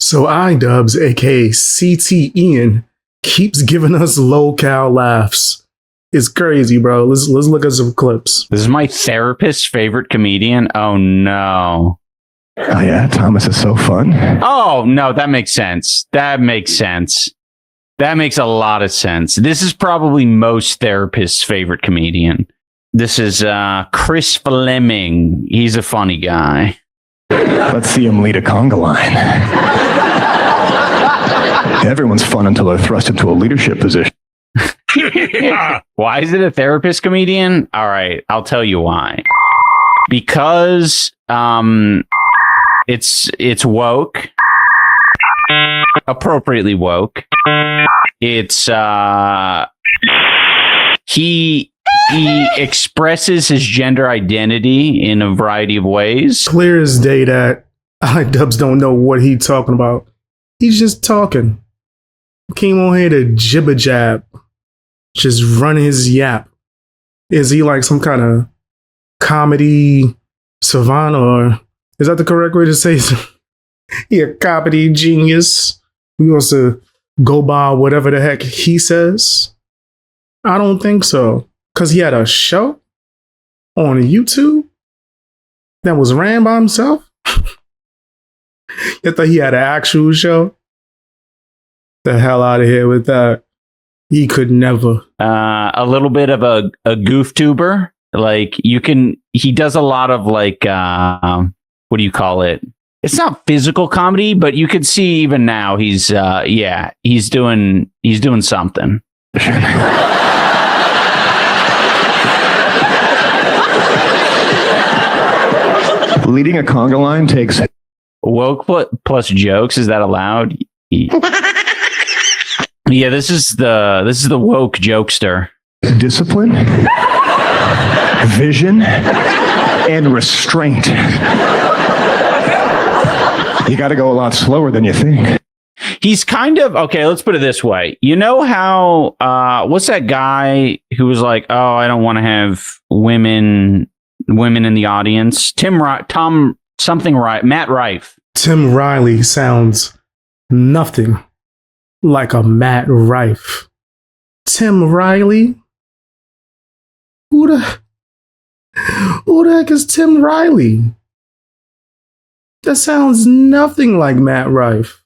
So iDubbbz, aka CT Ian, keeps giving us low-cal laughs. It's crazy, bro. Let's look at some clips. This is my therapist's favorite comedian. Oh no. Oh yeah, Thomas is so fun. Oh no, that makes sense. That makes sense. That makes a lot of sense. This is probably most therapists' favorite comedian. This is Chris Fleming. He's a funny guy. Let's see him lead a conga line. Everyone's fun until they're thrust into a leadership position. Why is it a therapist comedian? All right, I'll tell you why. Because it's woke, appropriately woke. It's he expresses his gender identity in a variety of ways. Clear as day that iDubbbz don't know what he's talking about. He's just talking. Came on here to jibber jab, just run his yap. Is he like some kind of comedy savant, or is that the correct way to say it? He a comedy genius. He wants to go by whatever the heck he says. I don't think so. Because he had a show on YouTube that was ran by himself. You thought he had an actual show? The hell out of here with that. He could never. A little bit of a goof tuber. Like he does a lot of like, what do you call it? It's not physical comedy, but you could see even now he's doing something. Leading a conga line takes woke plus jokes. Is that allowed? Yeah, this is the woke jokester. Discipline, vision, and restraint. You got to go a lot slower than you think. He's kind of, okay, let's put it this way. You know how, what's that guy who was like, oh, I don't want to have women in the audience? Matt Rife. Tim Riley sounds nothing like a Matt Rife. Tim Riley? Who the heck is Tim Riley? That sounds nothing like Matt Rife.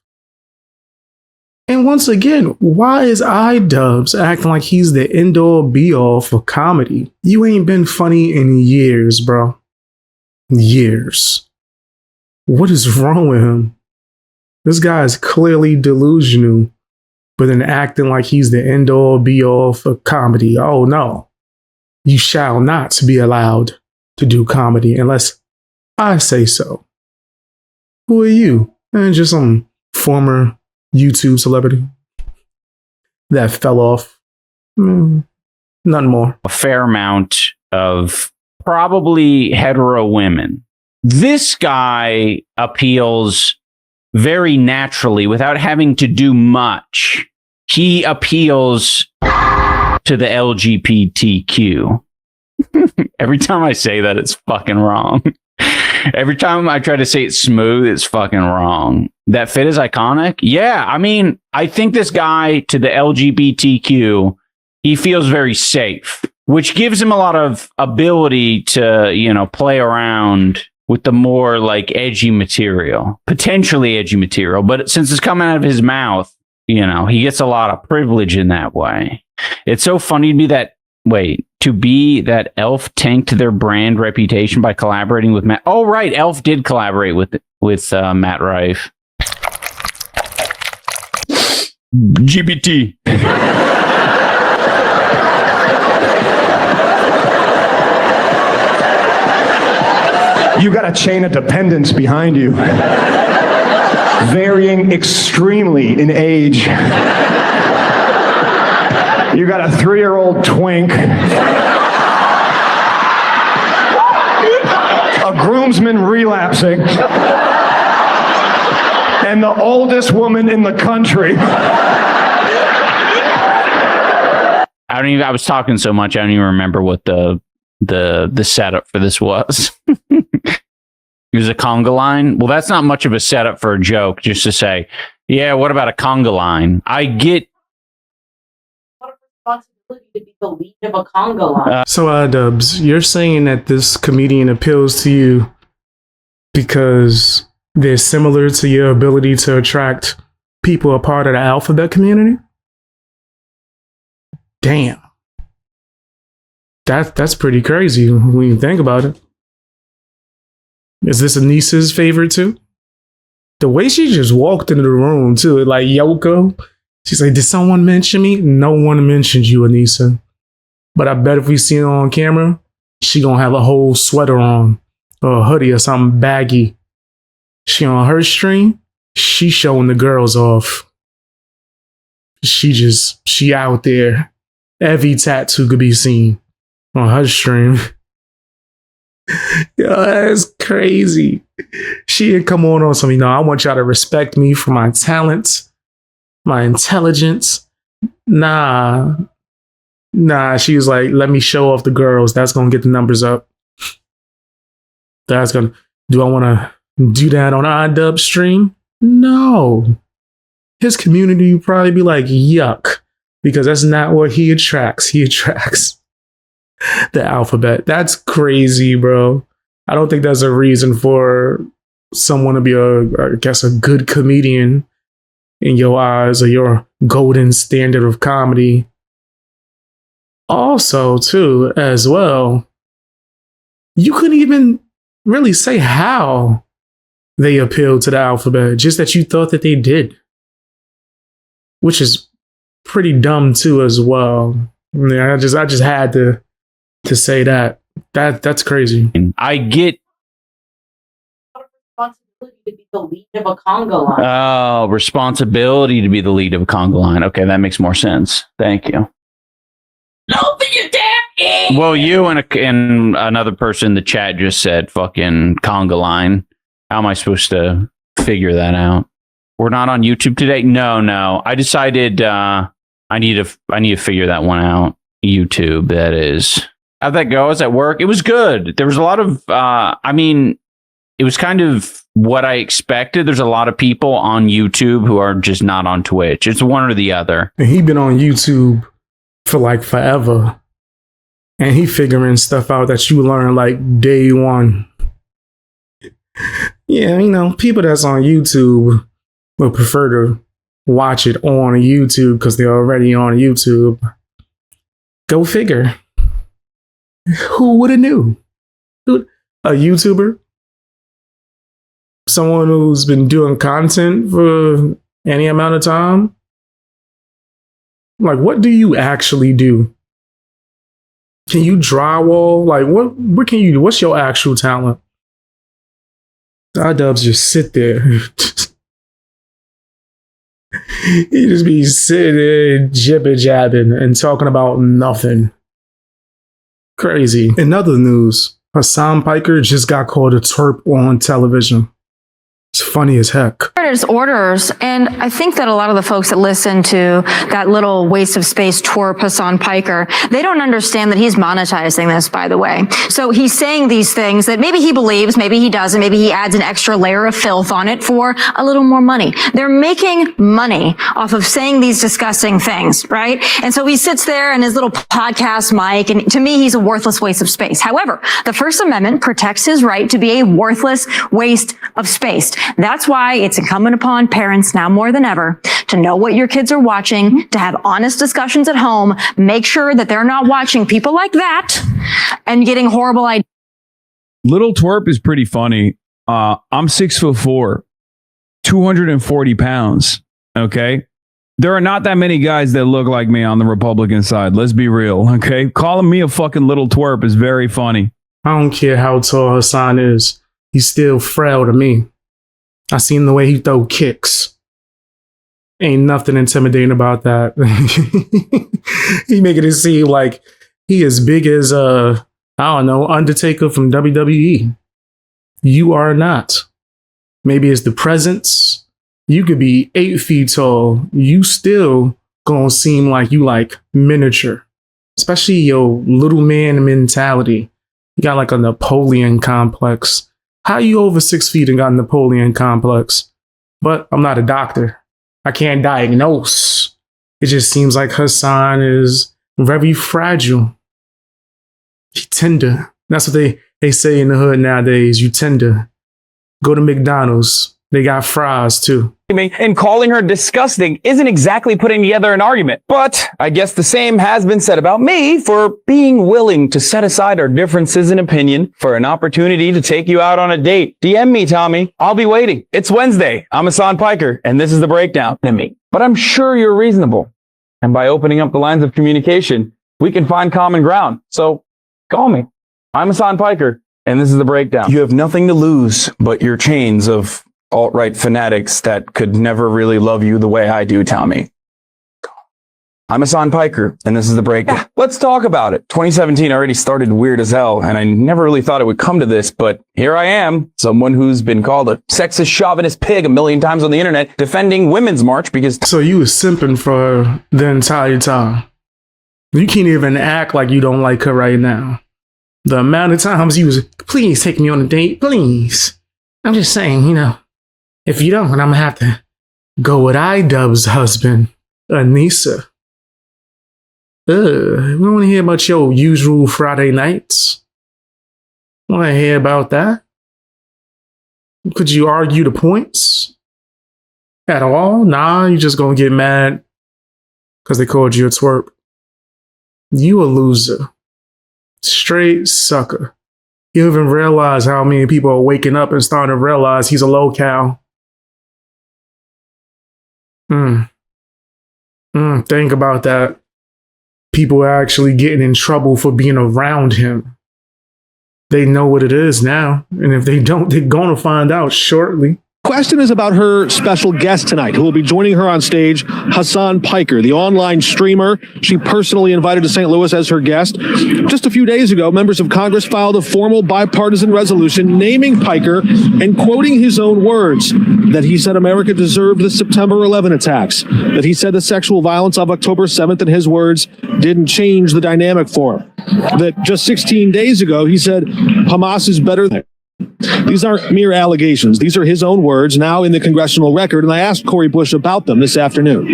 And once again, why is iDubbbz acting like he's the end-all be-all for comedy? You ain't been funny in years, bro. Years. What is wrong with him? This guy is clearly delusional, but then acting like he's the end-all be-all for comedy. Oh no. You shall not be allowed to do comedy unless I say so. Who are you? Just some former YouTube celebrity that fell off. None more. A fair amount of probably hetero women. This guy appeals very naturally without having to do much. He appeals to the LGBTQ. Every time I say that, it's fucking wrong. Every time I try to say it smooth, it's fucking wrong. That fit is iconic. Yeah, I mean, I think this guy to the LGBTQ, he feels very safe, which gives him a lot of ability to, play around with the more like edgy material, potentially edgy material. But since it's coming out of his mouth, he gets a lot of privilege in that way. It's so funny to me that Elf tanked their brand reputation by collaborating with Matt. Oh, right. Elf did collaborate with Matt Rife. GPT. You got a chain of dependents behind you, varying extremely in age. You got a 3-year-old twink, a groomsman relapsing, and the oldest woman in the country. I was talking so much, I don't even remember what the setup for this was. He was a conga line. Well, that's not much of a setup for a joke, just to say, yeah, what about a conga line? I get. What a responsibility to be the lead of a conga line. So, iDubbbz, you're saying that this comedian appeals to you because they're similar to your ability to attract people a part of the alphabet community? Damn. That's pretty crazy when you think about it. Is this Anissa's favorite too? The way she just walked into the room too, like Yoko. She's like, did someone mention me? No one mentioned you, Anissa. But I bet if we see her on camera, she gonna have a whole sweater on or a hoodie or something baggy. She on her stream, she showing the girls off. She out there. Every tattoo could be seen on her stream. Yo, that's crazy. She didn't come on something. I want y'all to respect me for my talents, my intelligence. Nah, she was like, let me show off the girls. That's gonna get the numbers up. Do I want to do that on iDubbbz stream? No. His community would probably be like, yuck, because that's not what he attracts. He attracts the alphabet. That's crazy, bro. I don't think there's a reason for someone to be a good comedian in your eyes, or your golden standard of comedy. Also, too, as well, you couldn't even really say how they appealed to the alphabet, just that you thought that they did, which is pretty dumb too, as well. Yeah, I just had to say that's crazy. I get. Responsibility to be the lead of a conga line. Oh, responsibility to be the lead of a conga line. Okay, that makes more sense. Thank you. Open your damn ears! Well, you and another person in the chat just said fucking conga line. How am I supposed to figure that out? We're not on YouTube today. No. I decided I need to figure that one out. YouTube, that is. How'd that go? I was at work. It was good. There was a lot of. It was kind of what I expected. There's a lot of people on YouTube who are just not on Twitch. It's one or the other. And he been on YouTube for like forever, and he figuring stuff out that you learn like day one. Yeah, people that's on YouTube would prefer to watch it on YouTube because they're already on YouTube. Go figure. Who would have knew? A YouTuber? Someone who's been doing content for any amount of time? Like, what do you actually do? Can you drywall? Like, what can you do? What's your actual talent? iDubbbz just sit there. He just be sitting there jibber jabbing and talking about nothing. Crazy. In other news, Hasan Piker just got called a twerp on television. It's funny as heck. Orders, and I think that a lot of the folks that listen to that little waste of space twerp Hasan Piker, they don't understand that he's monetizing this, by the way. So he's saying these things that maybe he believes, maybe he doesn't, maybe he adds an extra layer of filth on it for a little more money. They're making money off of saying these disgusting things, right? And so he sits there in his little podcast mic, and to me, he's a worthless waste of space. However, the First Amendment protects his right to be a worthless waste of space. That's why it's incumbent upon parents now more than ever to know what your kids are watching, to have honest discussions at home, make sure that they're not watching people like that and getting horrible ideas. Little twerp is pretty funny. I'm 6'4", 240 pounds. Okay. There are not that many guys that look like me on the Republican side. Let's be real. Okay. Calling me a fucking little twerp is very funny. I don't care how tall Hasan is. He's still frail to me. I seen the way he throw kicks. Ain't nothing intimidating about that. He making it seem like he as big as Undertaker from WWE. You are not. Maybe it's the presence. You could be 8 feet tall. You still gonna seem like you like miniature. Especially your little man mentality. You got like a Napoleon complex. How you over 6 feet and got Napoleon complex? But I'm not a doctor. I can't diagnose. It just seems like Hasan is very fragile. He tender. That's what they say in the hood nowadays. You tender. Go to McDonald's. They got fries too. And calling her disgusting isn't exactly putting together an argument. But I guess the same has been said about me for being willing to set aside our differences in opinion for an opportunity to take you out on a date. DM me, Tommy. I'll be waiting. It's Wednesday. I'm Hasan Piker, and this is the breakdown to me. But I'm sure you're reasonable. And by opening up the lines of communication, we can find common ground. So call me. I'm Hasan Piker, and this is the breakdown. You have nothing to lose but your chains of alt-right fanatics that could never really love you the way I do, Tommy. I'm Hasan Piker, and this is the breakdown. Yeah, let's talk about it. 2017 already started weird as hell, and I never really thought it would come to this, but here I am, someone who's been called a sexist, chauvinist pig a million times on the internet, defending Women's March because... So you was simping for her the entire time. You can't even act like you don't like her right now. The amount of times you was, please take me on a date, please. I'm just saying, you know, if you don't, I'm gonna have to go with iDubbbz husband, Anissa. We don't want to hear about your usual Friday nights. Want to hear about that? Could you argue the points at all? Nah, you just gonna get mad because they called you a twerp. You a loser. Straight sucker. You don't even realize how many people are waking up and starting to realize he's a low-cal. Think about that. People are actually getting in trouble for being around him. They know what it is now. And if they don't, they're going to find out shortly. Question is about her special guest tonight, who will be joining her on stage, Hasan Piker, the online streamer she personally invited to St. Louis as her guest. Just a few days ago, members of Congress filed a formal bipartisan resolution naming Piker and quoting his own words, that he said America deserved the September 11 attacks, that he said the sexual violence of October 7th, in his words, didn't change the dynamic for him, that just 16 days ago, he said Hamas is better than. These aren't mere allegations. These are his own words now in the congressional record, and I asked Cori Bush about them this afternoon.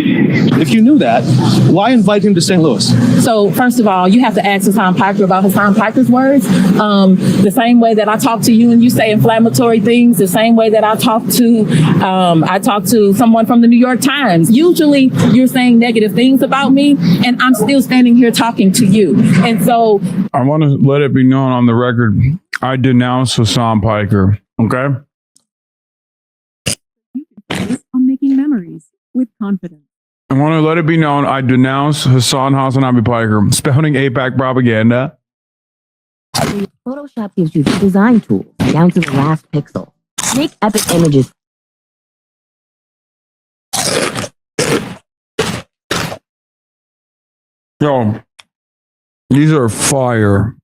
If you knew that, why invite him to St. Louis? So first of all, you have to ask Hasan Piker about Hasan Piker's words. The same way that I talk to you and you say inflammatory things, the same way that I talk to someone from the New York Times. Usually you're saying negative things about me, and I'm still standing here talking to you. And so I want to let it be known on the record, I denounce Hasan Piker, okay? On making memories with confidence. I want to let it be known, I denounce Hasan Piker, spouting APAC propaganda. Photoshop gives you the design tools down to the last pixel. Make epic images. Yo, these are fire.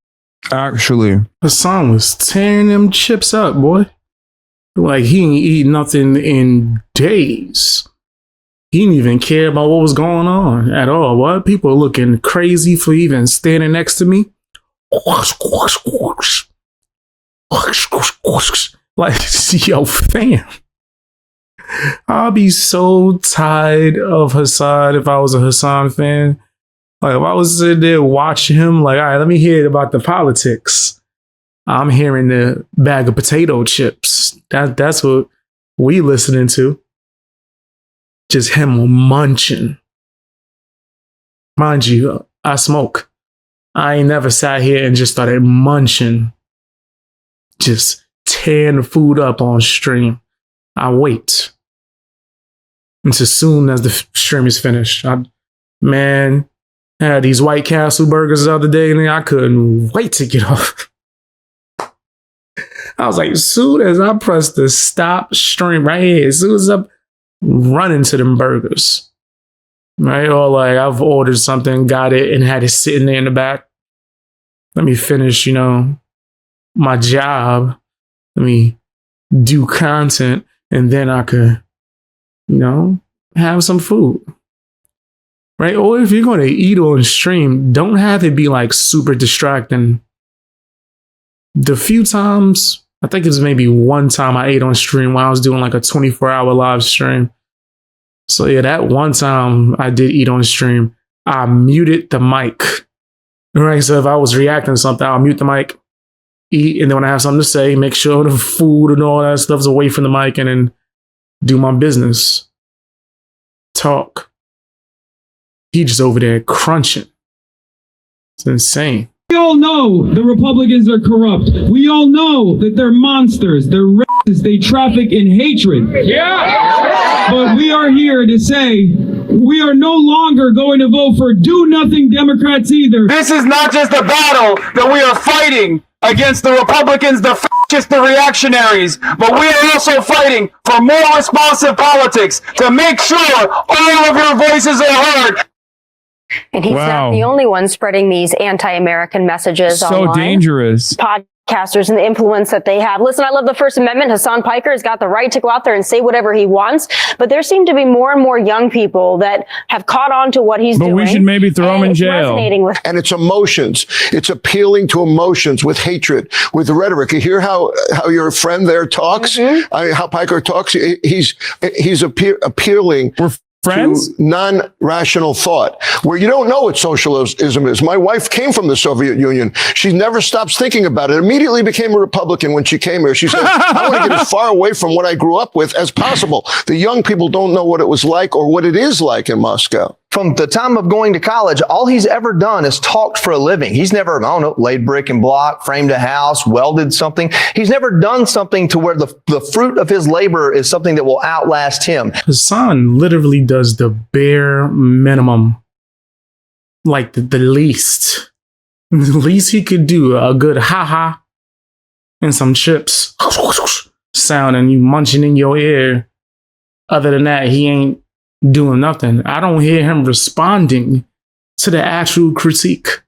Actually, Hasan was tearing them chips up, boy. Like he ain't eat nothing in days. He didn't even care about what was going on at all. What? People are looking crazy for even standing next to me. Like, yo, fam. I'll be so tired of Hasan if I was a Hasan fan. Like, if I was sitting there watching him, like, all right, let me hear about the politics. I'm hearing the bag of potato chips. That's what we listening to. Just him munching. Mind you, I smoke. I ain't never sat here and just started munching. Just tearing the food up on stream. I wait until soon as the stream is finished. Man, I had these White Castle burgers the other day and I couldn't wait to get off. I was like, as soon as I press the stop stream right here, as soon as I'm running to them burgers, right? Or like I've ordered something, got it, and had it sitting there in the back. Let me finish, my job. Let me do content, and then I could, have some food. Right? Or if you're going to eat on stream, don't have it be like super distracting. The few times I think it was maybe one time I ate on stream while I was doing like a 24-hour live stream. So yeah, that one time I did eat on stream, I muted the mic. Right, so if I was reacting to something, I'll mute the mic, eat, and then when I have something to say, make sure the food and all that stuff's away from the mic, and then do my business. Talk. He just over there crunching. It's insane. We all know the Republicans are corrupt. We all know that they're monsters. They're racist. They traffic in hatred. Yeah. But we are here to say we are no longer going to vote for do-nothing Democrats either. This is not just a battle that we are fighting against the Republicans, the fascists, the reactionaries, but we are also fighting for more responsive politics to make sure all of your voices are heard. And he's not the only one spreading these anti-American messages online. So dangerous. Podcasters and the influence that they have. Listen, I love the First Amendment. Hasan Piker has got the right to go out there and say whatever he wants. But there seem to be more and more young people that have caught on to what he's doing. But we should maybe throw him in jail. And it's emotions. It's appealing to emotions with hatred, with rhetoric. You hear how your friend there talks? How Piker talks? He's appealing. Friends? To non-rational thought, where you don't know what socialism is. My wife came from the Soviet Union. She never stops thinking about it. Immediately became a Republican when she came here. She said, I want to get as far away from what I grew up with as possible. The young people don't know what it was like or what it is like in Moscow. From the time of going to college, all he's ever done is talked for a living. He's never, I don't know, laid brick and block, framed a house, welded something. He's never done something to where the fruit of his labor is something that will outlast him. Hasan literally does the bare minimum, like the least he could do. A good ha-ha and some chips sound and you munching in your ear. Other than that, he ain't doing nothing. I don't hear him responding to the actual critique.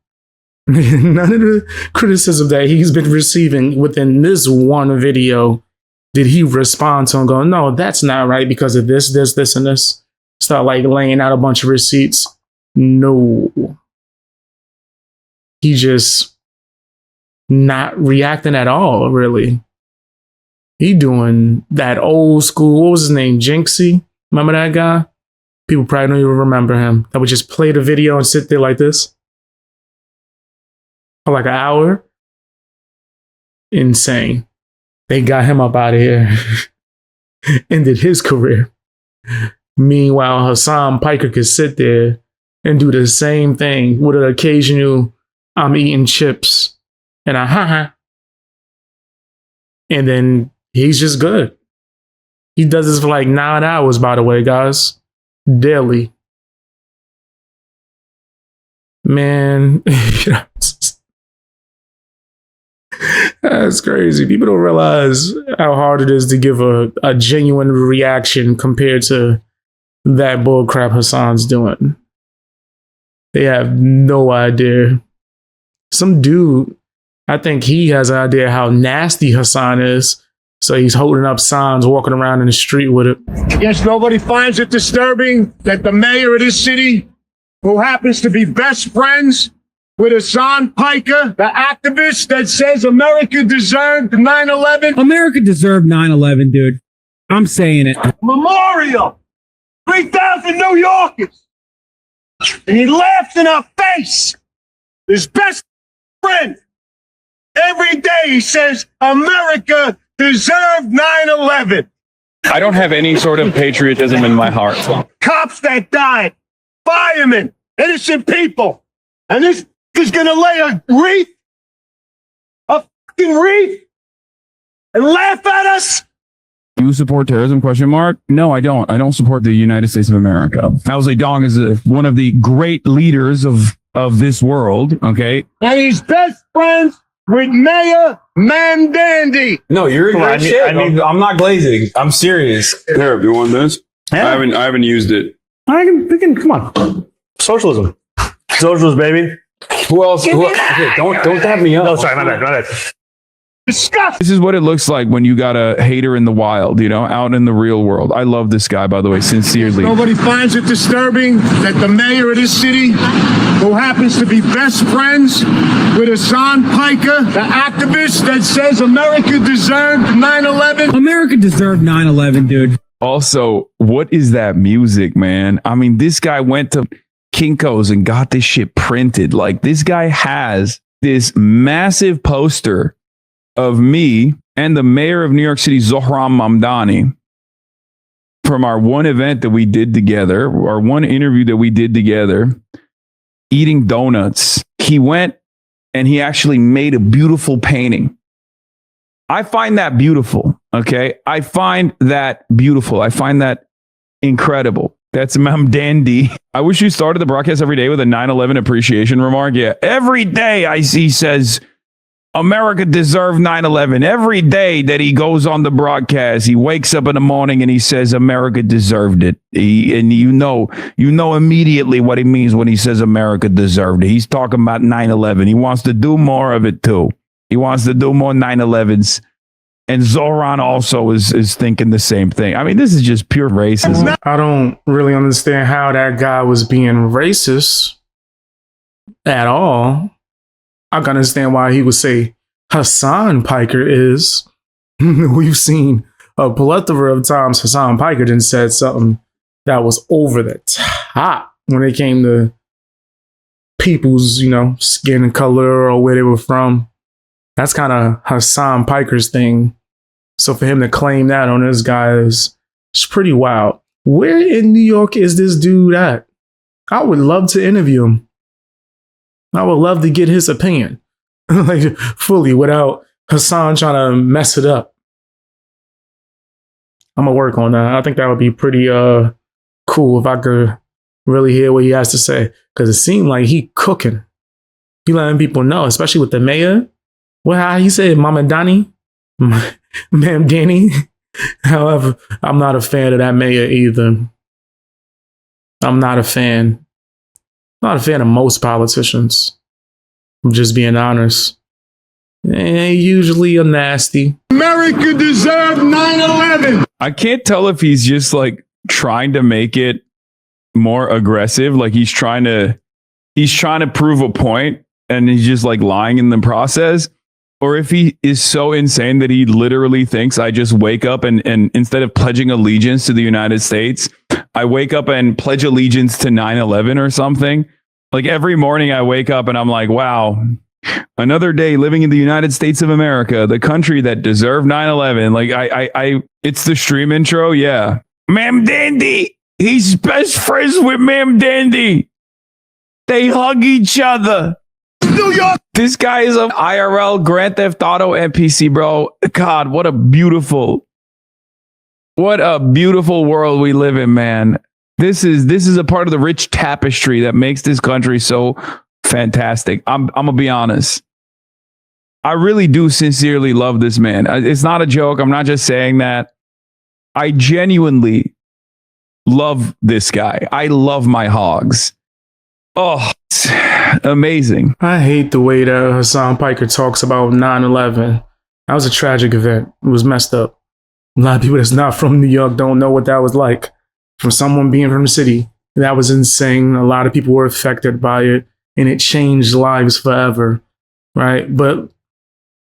None of the criticism that he's been receiving within this one video did he respond to and go, no, that's not right because of this, and this. Start like laying out a bunch of receipts. No. He just not reacting at all, really. He doing that old school, what was his name? Jinxie? Remember that guy? People probably don't even remember him. That would just play the video and sit there like this for like an hour. Insane. They got him up out of here. Ended his career. Meanwhile, Hasan Piker could sit there and do the same thing with an occasional, I'm eating chips and a ha-ha. And then he's just good. He does this for like 9 hours, by the way, guys. Daily. Man, that's crazy. People don't realize how hard it is to give a genuine reaction compared to that bullcrap Hasan's doing. They have no idea. Some dude, I think he has an idea how nasty Hasan is. So he's holding up signs, walking around in the street with it. Yes, nobody finds it disturbing that the mayor of this city, who happens to be best friends with Hasan Piker, the activist that says America deserved 9/11. America deserved 9/11, dude. I'm saying it. Memorial. 3,000 New Yorkers. And he laughs in our face. His best friend. Every day he says America deserved 9/11. I don't have any sort of patriotism in my heart. Cops that died, firemen, innocent people. And this is going to lay a fucking wreath, and laugh at us? You support terrorism? ? No, I don't. I don't support the United States of America. Mao Zedong is one of the great leaders of this world, okay? And he's best friends with Mayor Mandandy. No, you're in great shit. I'm not glazing. I'm serious. Here, you want this? Yeah. I haven't used it. We can, come on. Socialism, baby. Who else? Okay, don't dab me up. No, sorry, my bad. This is what it looks like when you got a hater in the wild, you know, out in the real world. I love this guy, by the way, sincerely. Nobody finds it disturbing that the mayor of this city, who happens to be best friends with Hasan Piker, the activist that says America deserved 9/11. America deserved 9/11, dude. Also, what is that music, man? I mean, this guy went to Kinko's and got this shit printed. Like, this guy has this massive poster of me and the mayor of New York City, Zohran Mamdani, from our one event that we did together, our one interview that we did together, eating donuts. He went and he actually made a beautiful painting. I find that beautiful. Okay. I find that beautiful. I find that incredible. That's Mam Dandy. I wish you started the broadcast every day with a 9/11 appreciation remark. Yeah. Every day I see says America deserved 9/11. Every day that he goes on the broadcast, he wakes up in the morning and he says America deserved it. And you know immediately what he means when he says America deserved it. He's talking about 9/11. He wants to do more of it too. He wants to do more 9/11s. And Zoran also is thinking the same thing. I mean, this is just pure racism. I don't really understand how that guy was being racist at all. I can understand why he would say Hasan Piker is. We've seen a plethora of times Hasan Piker done said something that was over the top when it came to people's, skin color or where they were from. That's kind of Hasan Piker's thing. So for him to claim that on this guy is pretty wild. Where in New York is this dude at? I would love to interview him. I would love to get his opinion, like fully, without Hasan trying to mess it up. I'm gonna work on that. I think that would be pretty cool if I could really hear what he has to say, because it seemed like he cooking. He letting people know, especially with the mayor. How he said, Mama Donnie, Ma'am Danny. However, I'm not a fan of that mayor either. I'm not a fan. Not a fan of most politicians. I'm just being honest. They usually are nasty. America deserved 9/11. I can't tell if he's just like trying to make it more aggressive, like he's trying to prove a point and he's just like lying in the process, or if he is so insane that he literally thinks I just wake up and instead of pledging allegiance to the United States, I wake up and pledge allegiance to 9/11 or something. Like every morning I wake up and I'm like, wow, another day living in the United States of America, the country that deserved 9/11. Like I it's the stream intro. Yeah. Ma'am Dandy. He's best friends with Ma'am Dandy. They hug each other. New York. This guy is an IRL Grand Theft Auto NPC, bro. God, what a beautiful world we live in, man. This is a part of the rich tapestry that makes this country so fantastic. I'm gonna be honest. I really do sincerely love this man. It's not a joke. I'm not just saying that. I genuinely love this guy. I love my hogs. Oh, it's amazing. I hate the way that Hasan Piker talks about 9/11. That was a tragic event. It was messed up. A lot of people that's not from New York don't know what that was like. From someone being from the city, that was insane. A lot of people were affected by it, and it changed lives forever, right? But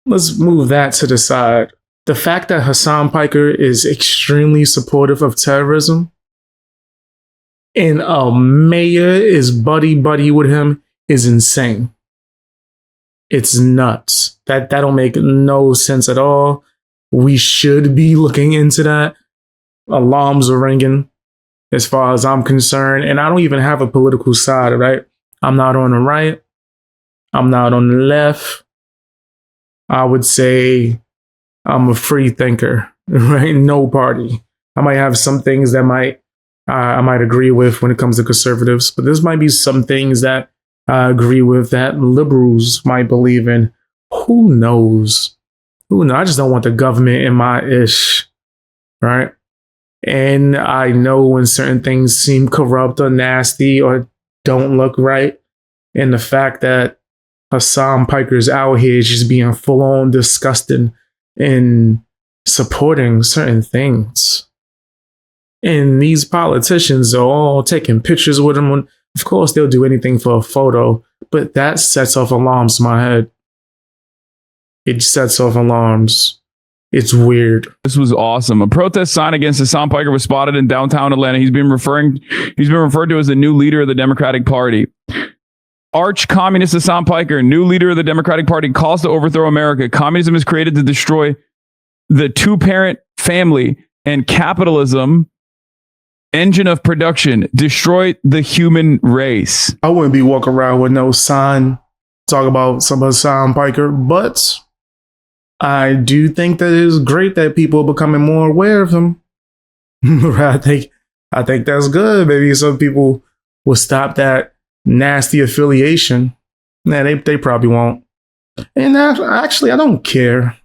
let's move that to the side. The fact that Hasan Piker is extremely supportive of terrorism and a mayor is buddy with him is insane. It's nuts. That don't make no sense at all. We should be looking into that. Alarms are ringing as far as I'm concerned. And I don't even have a political side, right? I'm not on the right. I'm not on the left. I would say I'm a free thinker, right? No party. I might have some things that I might agree with when it comes to conservatives, but there's might be some things that I agree with that liberals might believe in. Who knows? I just don't want the government in my ish, right? And I know when certain things seem corrupt or nasty or don't look right. And the fact that Hasan Piker's out here just being full on disgusting and supporting certain things. And these politicians are all taking pictures with him. Of course, they'll do anything for a photo, but that sets off alarms in my head. It sets off alarms. It's weird. This was awesome. A protest sign against Hasan Piker was spotted in downtown Atlanta. He's been referred to as the new leader of the Democratic Party. Arch communist Hasan Piker, new leader of the Democratic Party, calls to overthrow America. Communism is created to destroy the two-parent family, and capitalism, engine of production, destroy the human race. I wouldn't be walking around with no sign talk about some Hasan Piker, but I do think that it is great that people are becoming more aware of him. I think that's good. Maybe some people will stop that nasty affiliation. Nah, they probably won't. And actually, I don't care.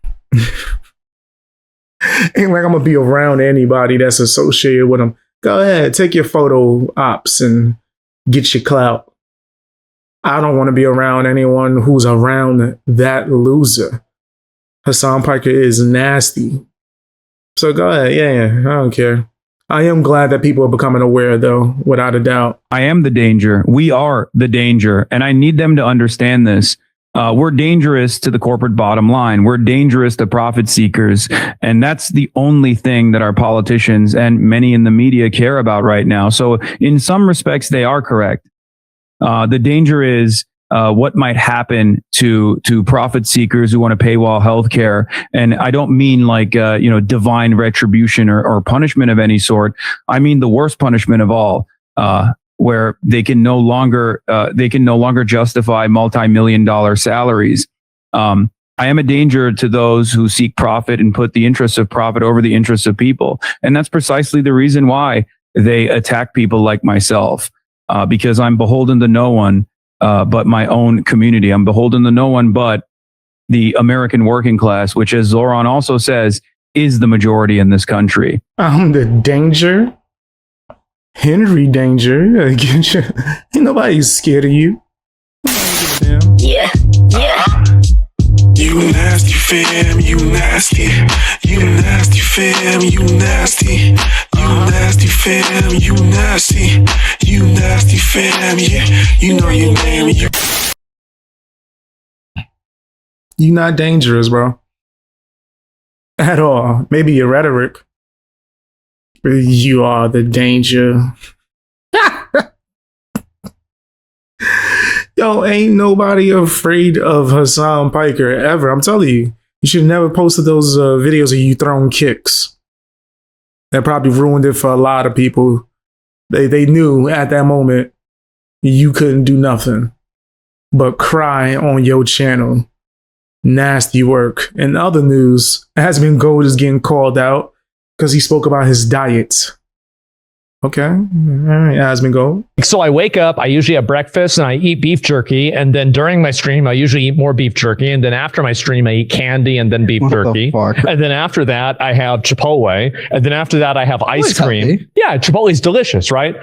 Ain't like I'm gonna be around anybody that's associated with him. Go ahead, take your photo ops and get your clout. I don't want to be around anyone who's around that loser. Hasan Piker is nasty. So go ahead, yeah, I don't care. I am glad that people are becoming aware, though, without a doubt. I am the danger. We are the danger. And I need them to understand this. We're dangerous to the corporate bottom line. We're dangerous to profit seekers. And that's the only thing that our politicians and many in the media care about right now. So in some respects, they are correct. The danger is what might happen to profit seekers who want to paywall healthcare. And I don't mean like, divine retribution or punishment of any sort. I mean the worst punishment of all, where they can no longer justify multi-million-dollar salaries. I am a danger to those who seek profit and put the interests of profit over the interests of people. And that's precisely the reason why they attack people like myself, because I'm beholden to no one but my own community. I'm beholden to no one but the American working class, which, as Zoran also says, is the majority in this country. I'm the danger. Henry Danger. Ain't nobody scared of you. Yeah. You nasty fam, you nasty. You nasty fam, you nasty. You nasty fam, you nasty. You nasty fam, yeah. You know your name. You not dangerous, bro. At all. Maybe your rhetoric. But you are the danger. Yo, ain't nobody afraid of Hasan Piker ever. I'm telling you, you should never posted those videos of you throwing kicks. That probably ruined it for a lot of people. They knew at that moment you couldn't do nothing but cry on your channel. Nasty work. In other news, Asmongold is getting called out because he spoke about his diet. Okay, all right, Asmongold. So I wake up, I usually have breakfast and I eat beef jerky. And then during my stream, I usually eat more beef jerky. And then after my stream, I eat candy and then beef jerky. And then after that, I have Chipotle. And then after that, I have ice cream. Yeah, Chipotle is delicious, right?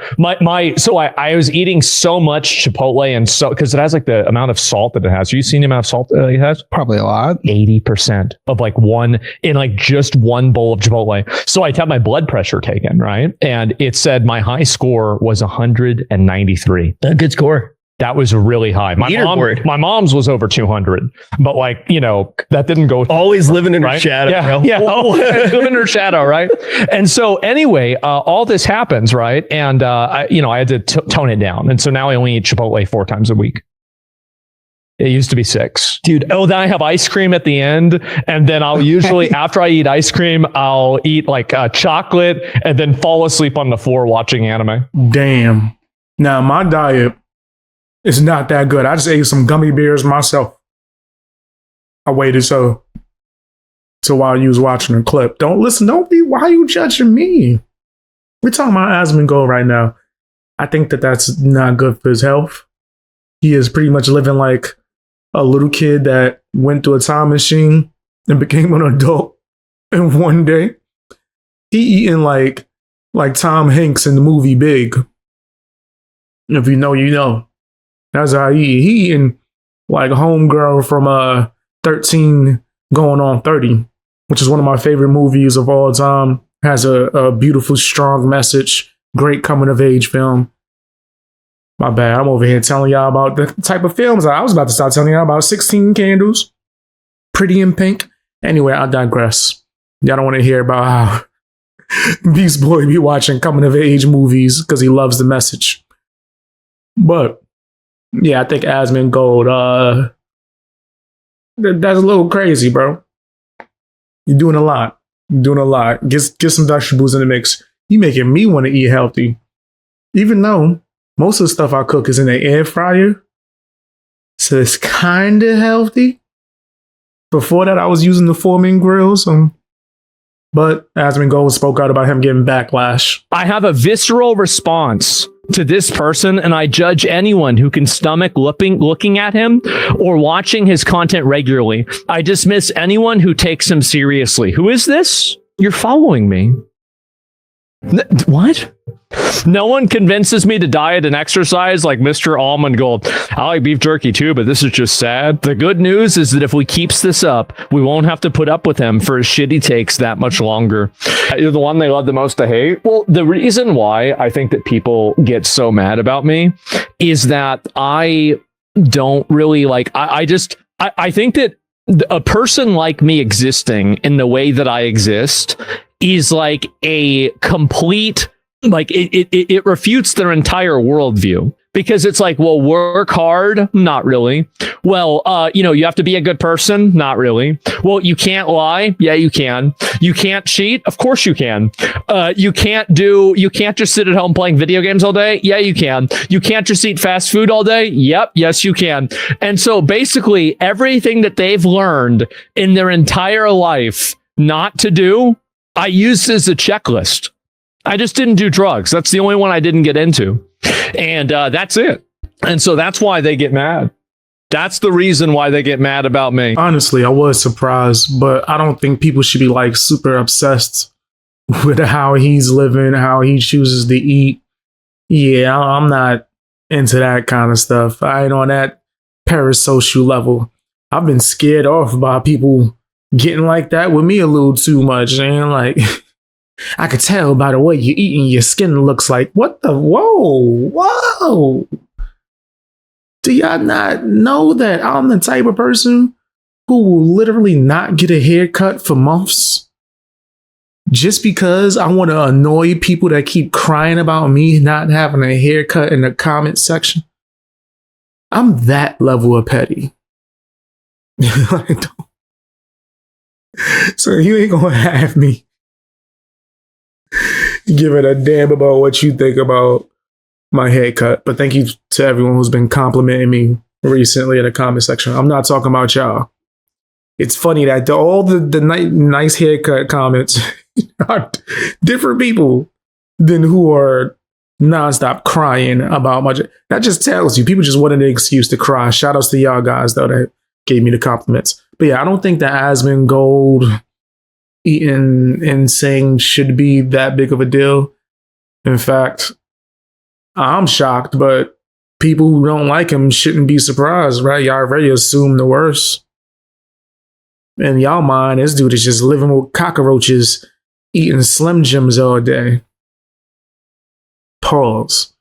So I was eating so much Chipotle and so, because it has like the amount of salt that it has. Have you seen the amount of salt it has? Probably a lot. 80% of like just one bowl of Chipotle. So I had my blood pressure taken, right? And it said my high score was 193. A good score. That was really high. My mom's was over 200, but that didn't go. Always living in her shadow, bro. Yeah, always living in her shadow, right? And so anyway, all this happens, right? And I had to tone it down, and so now I only eat Chipotle 4 times a week. It used to be 6. Dude, then I have ice cream at the end. And then I'll usually, after I eat ice cream, I'll eat like chocolate and then fall asleep on the floor watching anime. Damn. Now, my diet is not that good. I just ate some gummy bears myself. I waited so while you was watching the clip. Why are you judging me? We're talking about Asmongold right now. I think that's not good for his health. He is pretty much living like a little kid that went through a time machine and became an adult in one day. He eating like Tom Hanks in the movie Big. If you know, you know. That's how he eat. He eating like Homegirl from 13 going on 30, which is one of my favorite movies of all time. Has a beautiful, strong message. Great coming of age film. My bad. I'm over here telling y'all about the type of films. I was about to start telling y'all about 16 Candles, Pretty in Pink. Anyway, I digress. Y'all don't want to hear about how Beast Boy be watching coming of age movies because he loves the message. But yeah, I think Asmongold, that's a little crazy, bro. You're doing a lot. You're doing a lot. Get some vegetables in the mix. You making me want to eat healthy. Even though most of the stuff I cook is in the air fryer. So it's kind of healthy. Before that, I was using the Foreman grills. But Asmongold spoke out about him getting backlash. I have a visceral response to this person, and I judge anyone who can stomach looking at him or watching his content regularly. I dismiss anyone who takes him seriously. Who is this? You're following me. What? No one convinces me to diet and exercise like Mr. Almongold. I like beef jerky too, but this is just sad. The good news is that if we keeps this up, we won't have to put up with him for his shitty takes that much longer. You're the one they love the most to hate. Well, the reason why I think that people get so mad about me is that I don't really like, I think that a person like me existing in the way that I exist is like a complete, like it refutes their entire worldview, because it's like, well, work hard. Not really. Well, you have to be a good person. Not really. Well, you can't lie. Yeah, you can. You can't cheat. Of course you can. You can't just sit at home playing video games all day. Yeah, you can. You can't just eat fast food all day. Yep. Yes, you can. And so basically everything that they've learned in their entire life not to do, I used as a checklist. I just didn't do drugs. That's the only one I didn't get into. And that's it. And so that's why they get mad. That's the reason why they get mad about me. Honestly, I was surprised, but I don't think people should be like super obsessed with how he's living, how he chooses to eat. Yeah, I'm not into that kind of stuff. I ain't on that parasocial level. I've been scared off by people getting like that with me a little too much, and like I could tell by the way you're eating, your skin looks like, what the, whoa. Do y'all not know that I'm the type of person who will literally not get a haircut for months just because I want to annoy people that keep crying about me not having a haircut in the comment section? I'm that level of petty. So you ain't gonna have me giving a damn about what you think about my haircut. But thank you to everyone who's been complimenting me recently in the comment section. I'm not talking about y'all. It's funny that all the nice haircut comments are different people than who are nonstop crying about my. That just tells you people just wanted an excuse to cry. Shout outs to y'all guys though that gave me the compliments. But yeah, I don't think that Asmongold eating and saying should be that big of a deal. In fact, I'm shocked, but people who don't like him shouldn't be surprised, right? Y'all already assume the worst. In y'all mind, this dude is just living with cockroaches, eating Slim Jims all day. Pause.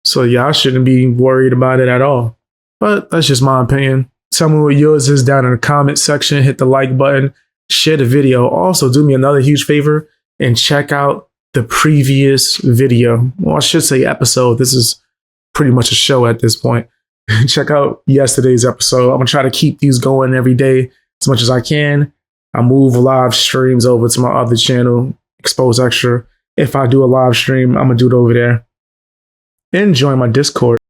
So y'all shouldn't be worried about it at all. But that's just my opinion. Tell me what yours is down in the comment section. Hit the like button. Share the video. Also, do me another huge favor and check out the previous video. Well, I should say episode. This is pretty much a show at this point. Check out yesterday's episode. I'm going to try to keep these going every day as much as I can. I move live streams over to my other channel, Expose Extra. If I do a live stream, I'm going to do it over there. And join my Discord.